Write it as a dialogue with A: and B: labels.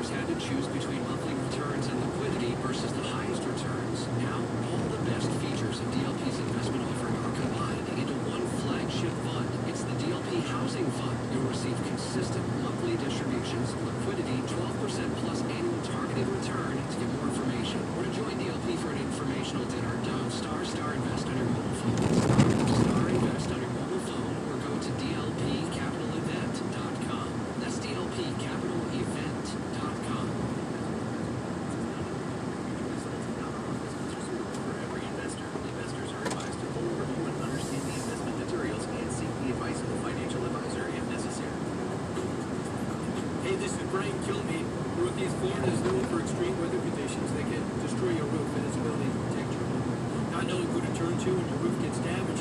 A: investors had to choose between monthly returns and liquidity versus the highest returns. Now, all the best features of DLP's investment offering are combined into one flagship fund. It's the DLP Housing Fund. You'll receive consistent monthly distributions, liquidity, 12% plus annual targeted return. To get more information or to join DLP for an informational dinner, dial *** invest on your mobile phone. *** invest on your mobile phone or go to dlpcapitalevent.com. That's dlpcapitalevent.com. For every investor, investors are advised to fully review and understand the investment materials and seek the advice of a financial advisor if necessary.
B: Hey, this is Brian Kilmeade. Northeast Florida is known for extreme weather conditions that can destroy your roof and its ability to protect your home. Not knowing who to turn to when your roof gets damaged